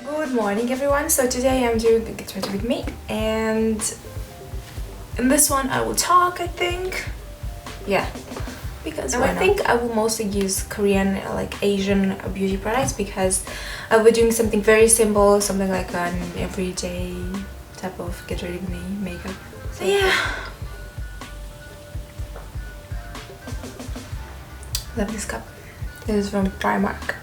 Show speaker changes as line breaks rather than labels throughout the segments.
Good morning everyone. So today I'm doing a Get Ready With Me, and in this one I will talk, I think. Yeah, because I think I will mostly use Korean, like Asian beauty products, because I'll be doing something very simple, something like an everyday type of Get Ready With Me makeup. So yeah. Love this cup. This is from Primark.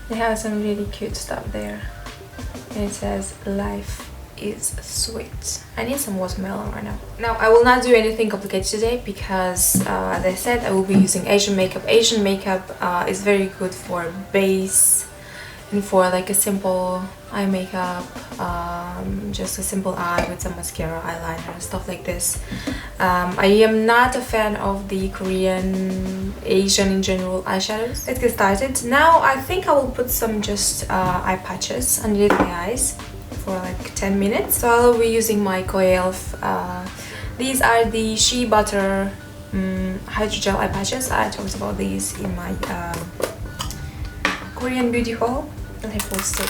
They have some really cute stuff there, and it says life is sweet. I need some watermelon right now. Now I will not do anything complicated today because as I said, I will be using Asian makeup. Asian makeup is very good for base and for like a simple eye makeup, just a simple eye with some mascara, eyeliner and stuff like this. I am not a fan of the Korean, Asian in general eyeshadows. Let's get started. Now I think I will put some just eye patches underneath my eyes for like 10 minutes. So I'll be using my Koelf. These are the Shea Butter Hydrogel eye patches. I talked about these in my Korean beauty haul that I posted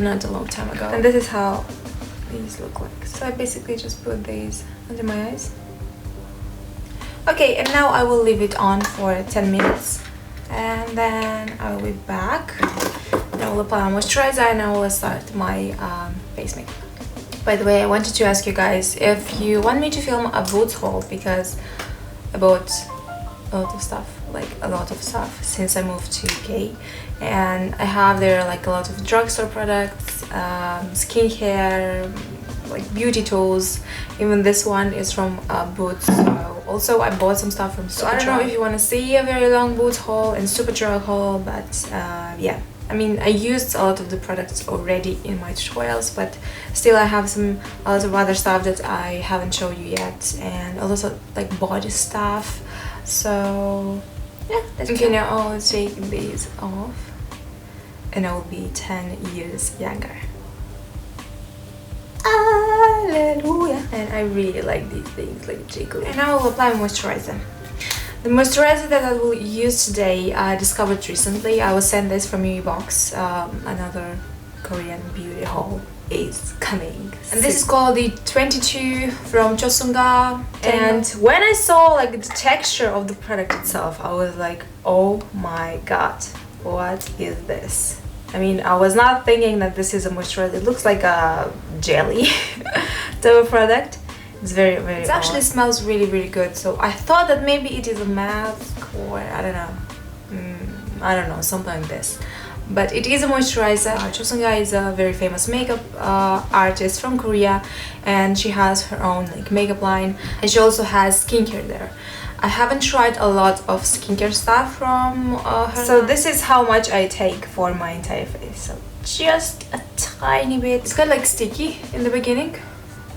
not a long time ago. And this is how these look like. So I basically just put these under my eyes. Okay, and now I will leave it on for 10 minutes. And then I will be back. And I will apply my moisturizer and I will start my face makeup. By the way, I wanted to ask you guys if you want me to film a boots haul, because I bought a lot of stuff since I moved to UK, and I have there like a lot of drugstore products, skincare, like beauty tools. Even this one is from Boots. So also I bought some stuff from Superdrug. So I don't know if you want to see a very long Boots haul and Superdrug haul, but yeah, I mean, I used a lot of the products already in my tutorials, but still I have a lot of other stuff that I haven't shown you yet, and also like body stuff. So yeah, okay, now I'll take these off and I will be 10 years younger. Hallelujah. And I really like these things, like jiggle. And now I will apply moisturizer. The moisturizer that I will use today I discovered recently. I was sent this from Box. Another Korean beauty haul is coming. And this is called the 22 from Chosungah. And when I saw like the texture of the product itself, I was like, oh my god, what is this? I mean, I was not thinking that this is a moisturizer. It looks like a jelly type of product. It's very it actually smells really good. So I thought that maybe it is a mask, or I don't know, something like this. But it is a moisturizer. Chosungah is a very famous makeup artist from Korea, and she has her own like makeup line, and she also has skincare there. I haven't tried a lot of skincare stuff from her. So this is how much I take for my entire face. So just a tiny bit. It's kind of like sticky in the beginning,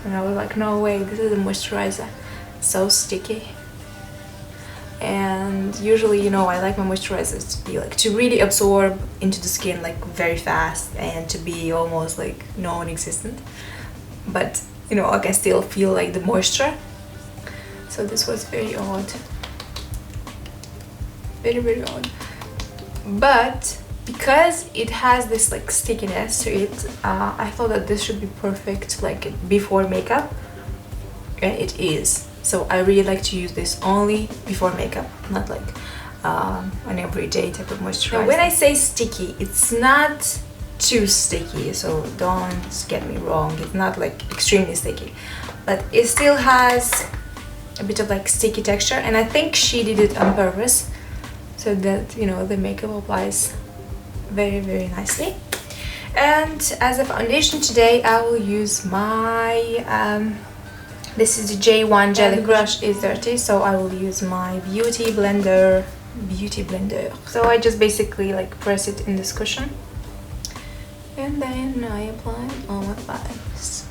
and I was like, no way, this is a moisturizer. So sticky. And usually, you know, I like my moisturizers to be like to really absorb into the skin like very fast and to be almost like non-existent, but you know, I can still feel like the moisture. So this was very odd, very odd, but because it has this like stickiness to it, I thought that this should be perfect like before makeup, and it is. So I really like to use this only before makeup, not like an everyday type of moisturizer. Now, when I say sticky, it's not too sticky, so don't get me wrong, it's not like extremely sticky, but it still has a bit of like sticky texture, and I think she did it on purpose so that, you know, the makeup applies very nicely. And as a foundation today, I will use my this is the J.One jelly. The brush is dirty, so I will use my beauty blender. So I just basically like press it in this cushion, and then I apply it on my face.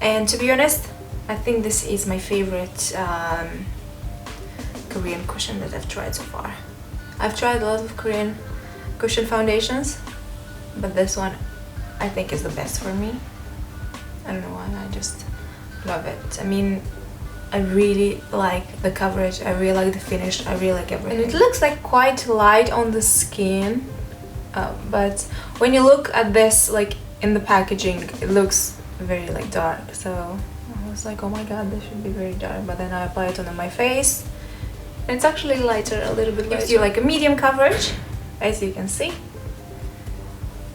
And to be honest, I think this is my favorite Korean cushion that I've tried so far. I've tried a lot of Korean cushion foundations, but this one I think is the best for me. I don't know why, I just love it. I mean, I really like the coverage, I really like the finish, I really like everything. And it looks like quite light on the skin. but when you look at this like in the packaging, it looks very like dark, so I was like, oh my god, this should be very dark. But then I apply it on my face and it's actually lighter, a little bit lighter. Gives you like a medium coverage, as you can see,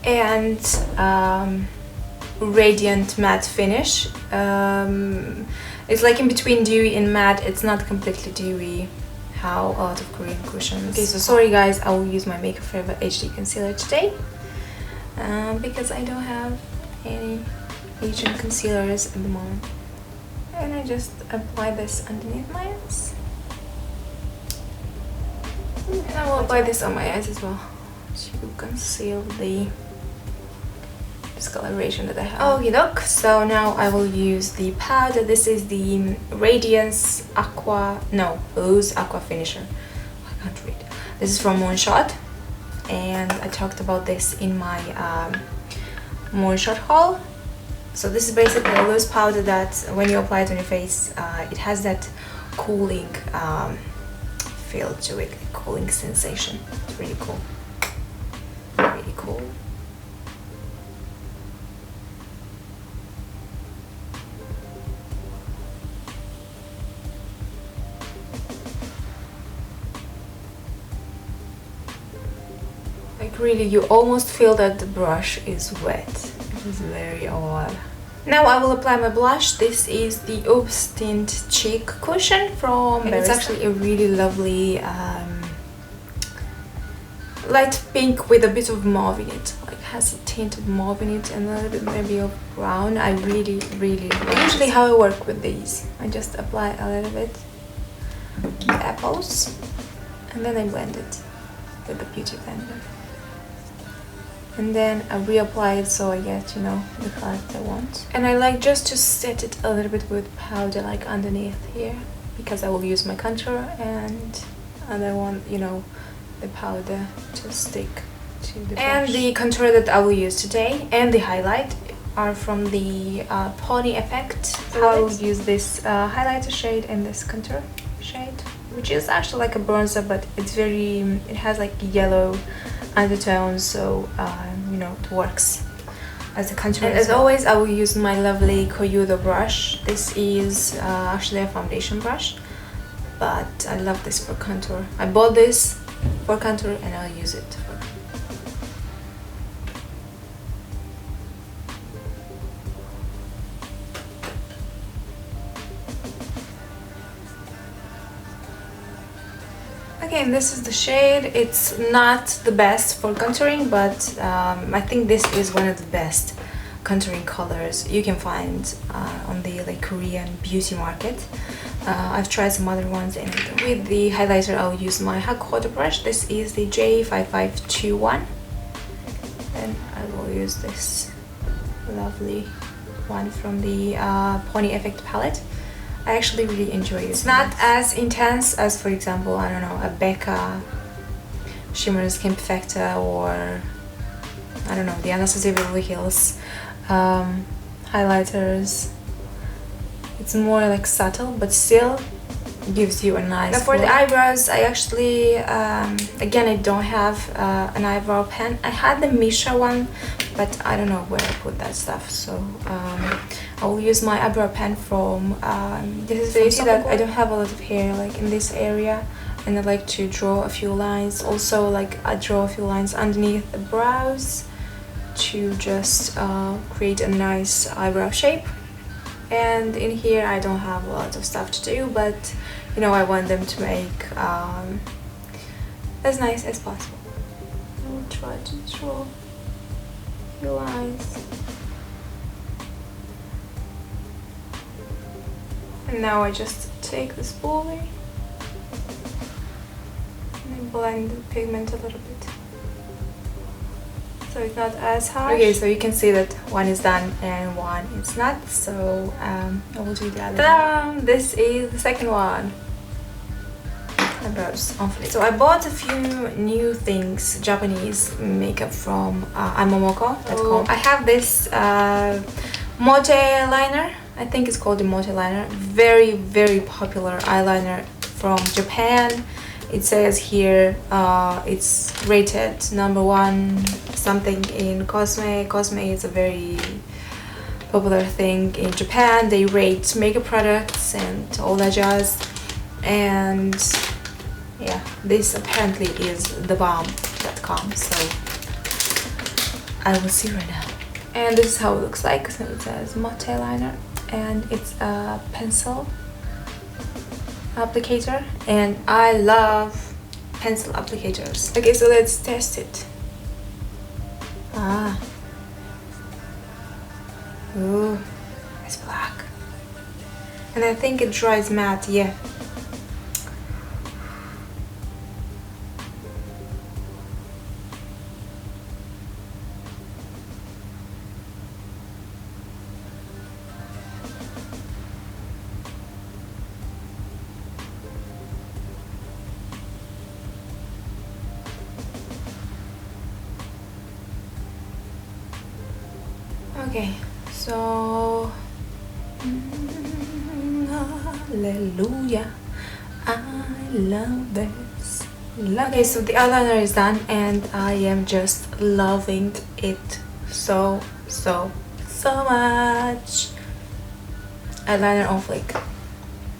and radiant matte finish. It's like in between dewy and matte. It's not completely dewy, how a lot of Korean cushions. Okay, so sorry guys, I will use my Makeup Forever HD Concealer today because I don't have any Asian concealers at the moment. And I just apply this underneath my eyes. And I will apply this on my eyes as well to conceal the discoloration that I have. Oh, look. So now I will use the powder. This is the Radiance Loose Aqua Finisher. I can't read. This is from Moonshot, and I talked about this in my Moonshot haul. So this is basically a loose powder that when you apply it on your face, it has that cooling feel to it, a cooling sensation. It's really cool. Really cool. Like really, you almost feel that the brush is wet. It is very odd. Now I will apply my blush. This is the Oops Tint Cheek Cushion from Berrisom. It's actually a really lovely light pink with a bit of mauve in it. Like has a tint of mauve in it and a little bit maybe of brown. I really like. Usually how I work with these, I just apply a little bit the apples and then I blend it with the beauty blender. And then I reapply it so I get, you know, the color that I want. And I like just to set it a little bit with powder like underneath here, because I will use my contour and I want, you know, the powder to stick to the brush. And the contour that I will use today and the highlight are from the Pony Effect. So I will use this highlighter shade and this contour shade, which is actually like a bronzer, but it's very, it has like yellow undertones, so you know, it works as a contour. And as always, I will use my lovely Koelf brush. This is actually a foundation brush, but I love this for contour. I bought this for contour and I'll use it for okay, and this is the shade. It's not the best for contouring, but I think this is one of the best contouring colors you can find on the like Korean beauty market. I've tried some other ones, and with the highlighter I'll use my hot water brush. This is the J5521, and I will use this lovely one from the Pony Effect palette. I actually really enjoy it. It's not as intense as, for example, I don't know, a Becca Shimmer Skin Perfecta, or I don't know, the Anastasia Beverly Hills highlighters. It's more like subtle, but still gives you a nice. Now for the eyebrows, I actually again, I don't have an eyebrow pen. I had the Misha one, but I don't know where I put that stuff, so I will use my eyebrow pen from this is, so you see that I don't have a lot of hair like in this area, and I like to draw a few lines. Also, like I draw a few lines underneath the brows to just create a nice eyebrow shape. And in here I don't have a lot of stuff to do, but you know, I want them to make as nice as possible. I will try to draw a few lines. And now I just take the spoolie and I blend the pigment a little bit, so it's not as harsh. Okay, so you can see that one is done and one is not, so I will do the other. Ta-da! This is the second one. Eyebrows on fleek. So I bought a few new things, Japanese makeup from imomoko.com. I have this Mote liner. I think it's called the Mote liner. Very popular eyeliner from Japan. It says here it's rated #1 something in Cosme. Cosme is a very popular thing in Japan. They rate makeup products and all that jazz. And yeah, this apparently is thebomb.com, so I will see right now. And this is how it looks like. So it says Mote liner, and it's a pencil applicator, and I love pencil applicators. Okay, so let's test it. Ooh, it's black, and I think it dries matte. Yeah. Okay, so hallelujah, I love this. Okay, so the eyeliner is done, and I am just loving it so much. Eyeliner on fleek,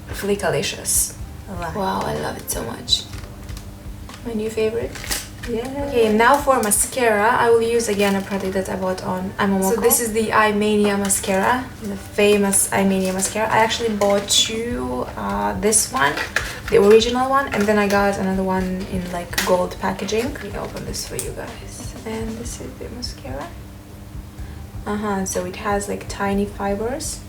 fleekalicious. Wow, I love it so much. My new favorite. Yeah. Okay, now for mascara, I will use again a product that I bought on Amazon. So this is the EYEMANIA mascara, the famous EYEMANIA mascara. I actually bought two, this one, the original one, and then I got another one in like gold packaging. Let me open this for you guys. And this is the mascara. So it has like tiny fibers.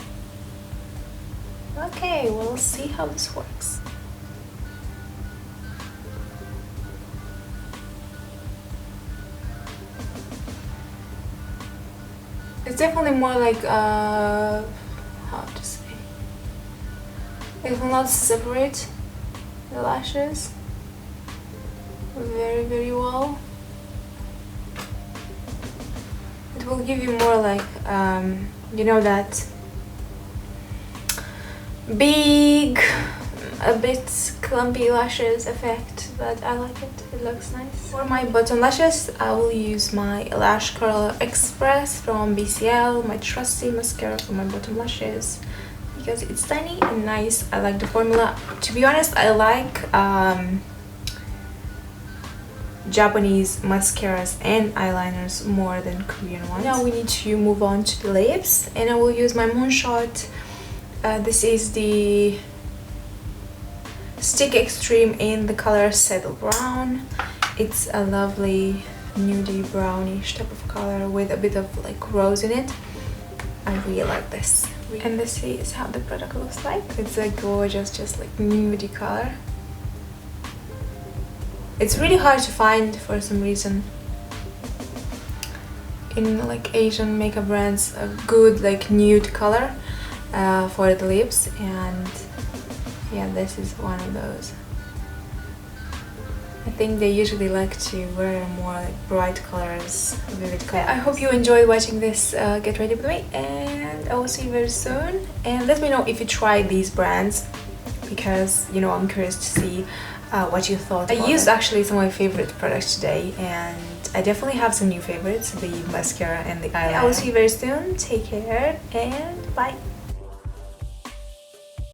Okay, we'll see how this works. It's definitely more like, how to say, it will not separate the lashes very well. It will give you more like, you know, that big, a bit clumpy lashes effect, but I like it. It looks nice. For my bottom lashes, I will use my Lash Curler Express from BCL, my trusty mascara for my bottom lashes, because it's tiny and nice. I like the formula. To be honest, I like Japanese mascaras and eyeliners more than Korean ones. Now we need to move on to the lips, and I will use my Moonshot. This is the Stick Extreme in the color Saddle Brown. It's a lovely nudie brownish type of color with a bit of like rose in it. I really like this. And this is how the product looks like. It's a gorgeous, just like nudie color. It's really hard to find for some reason in like Asian makeup brands a good like nude color for the lips, and yeah, this is one of those. I think they usually like to wear more like bright colors, vivid colors. I hope you enjoyed watching this Get Ready With Me, and I will see you very soon. And let me know if you tried these brands, because you know I'm curious to see what you thought. I used actually some of my favorite products today, and I definitely have some new favorites, the mascara and the eyeliner. I will see you very soon. Take care and bye.